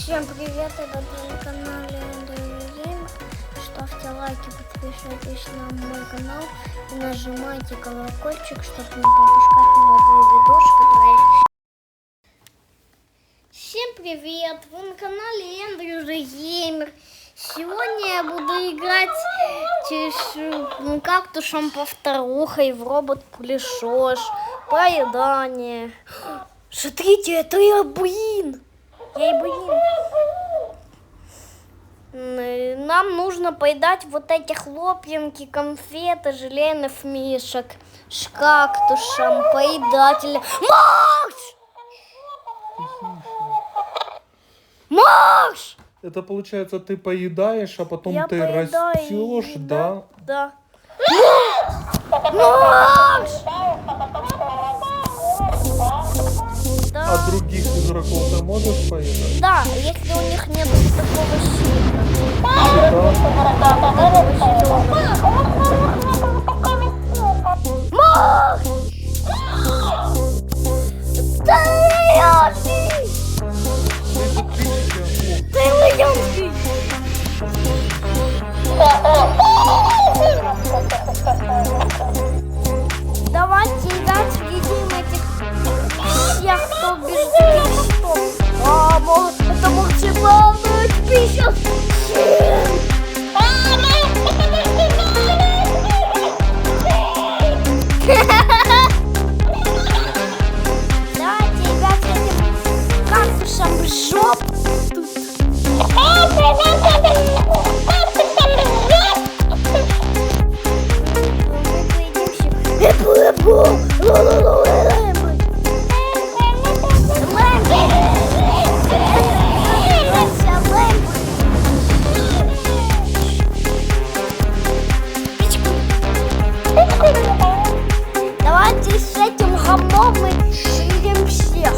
Всем привет, это на канале Андрей Геймер. Ставьте лайки, подписывайтесь на мой канал и нажимайте колокольчик, чтобы не пропускать новые видосы, которые... Всем привет, вы на канале Андрей Геймер. Сегодня я буду играть кактусом повторухой в робот-пылесос, поедание. Смотрите, это я, блин! Нам нужно поедать вот эти хлопьянки, конфеты, желейных мишек с кактусом, поедателя. Макс! Макс! Это получается, ты поедаешь, а потом Я ты поедаю, растешь, да? Да. Макс! Да. А других игроков ты можешь поедать? Да, если у них нет такого сила. Макс! Тайлянский! Давайте играть, едим этих всех, кто без крестов. Это максимальная пища. Давайте играть этим кактусом в жопу. Давайте с этим говном мы съедим всех.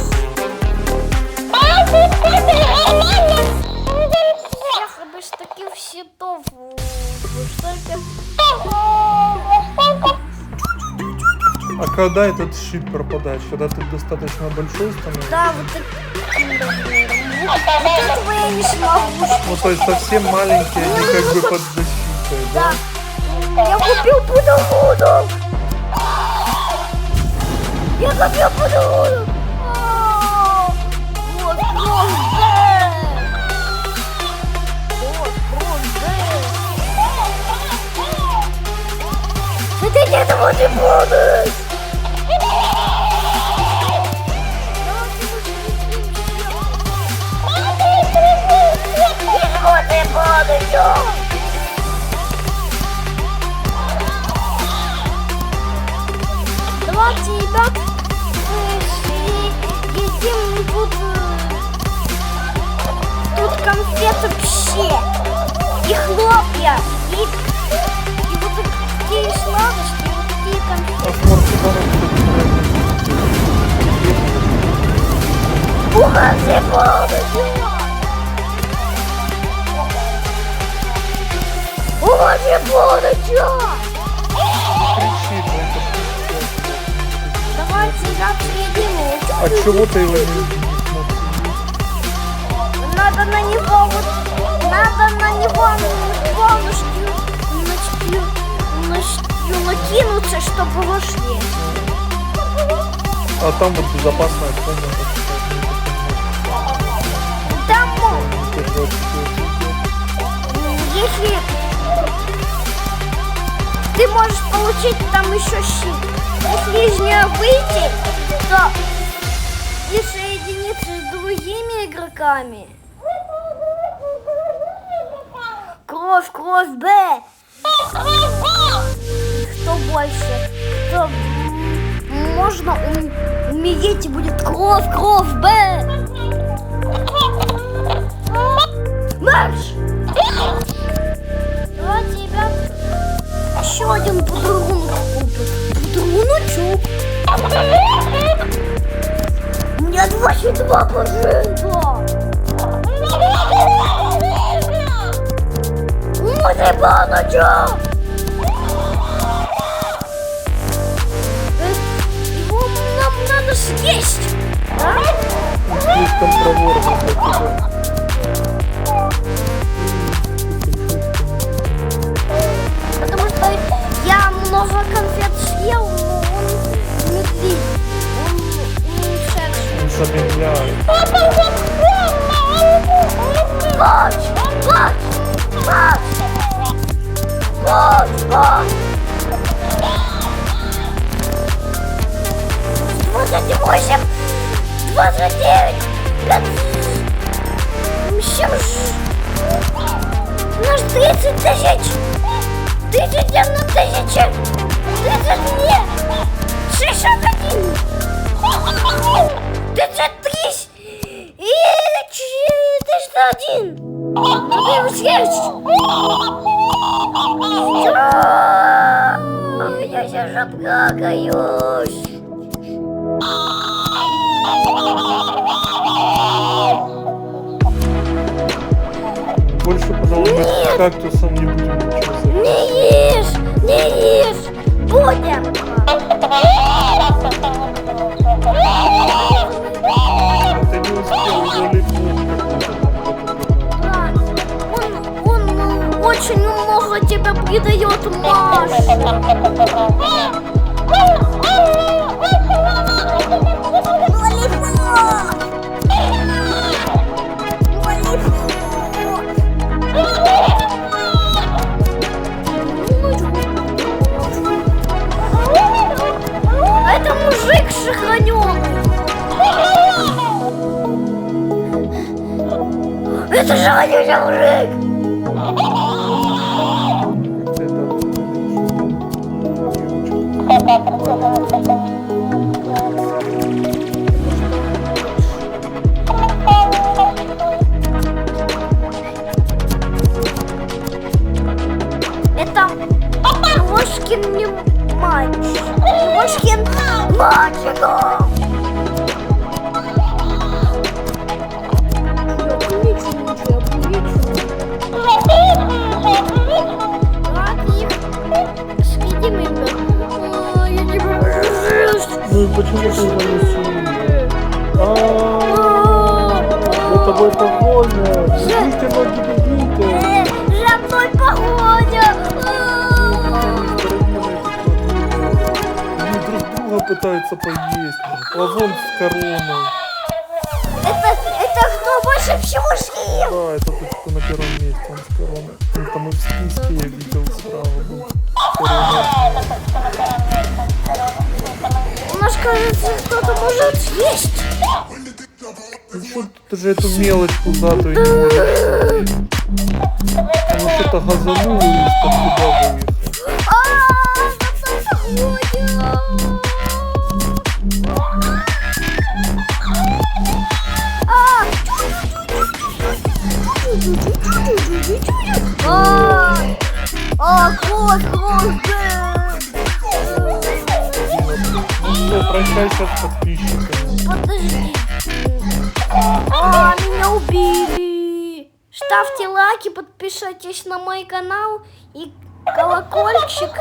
Всех без таких щитов. А когда этот щит пропадает? Когда ты достаточно большой становишься? Да, вот таким размером. Вот этого я не смогу. Ну, то есть совсем маленькие, они как бы под защитой, да? Да. Я купил пудоводу. Вот Хотите этого не будешь? Давайте, ребят, едим тут конфеты все, и хлопья, и вот такие сладости, и вот такие конфеты. Давайте, ребят, съедим его. А чего ты его не смотришь? Надо на него полностью накинуться, чтобы его съесть. А там вот безопасная комната. Там, если ты можешь получить там еще щит, если из нее выйти, то и соединиться с другими игроками. Кровь, Б. Кто больше? Кто можно умереть и будет кровь, Б. Марш! Давайте, ребят, еще один подарунок купит. Подаруночек. У меня 22%. Музыбаночек! Его нам надо съесть, да? Слишком проворно для тебя. 30 тысяч! 31 тысяча! 32! 61! 33! И 401! Ну плюс есть! Я сейчас обгагаюсь! Больше, пожалуй, мы с кактусом не будем ничего забирать. Не ешь! Не ешь! Будем! Ты не успел, уже Он очень много тебя придает, Маш. Это мужик шахранёный. Это шахранёный мужик. Это Ложкин не мальчик. Ложкин мальчиков. Ну и почему ты его не сильно? За тобой погоня! Бегите, ноги, бегите! За мной погоня! Они друг друга пытаются поесть. А вон с короной. Это кто больше всего съел? Да, это тот, кто на первом месте, он с короной. Он там и в списке я видел справа был. У нас, кажется, кто-то может съесть. Ну что ты же эту мелочь пузатую не можешь? Он что-то газанул и из-под туда выехал. Ну все, прощайся с подписчиками. Подожди. Меня убили. Ставьте лайки, подпишитесь на мой канал и колокольчик.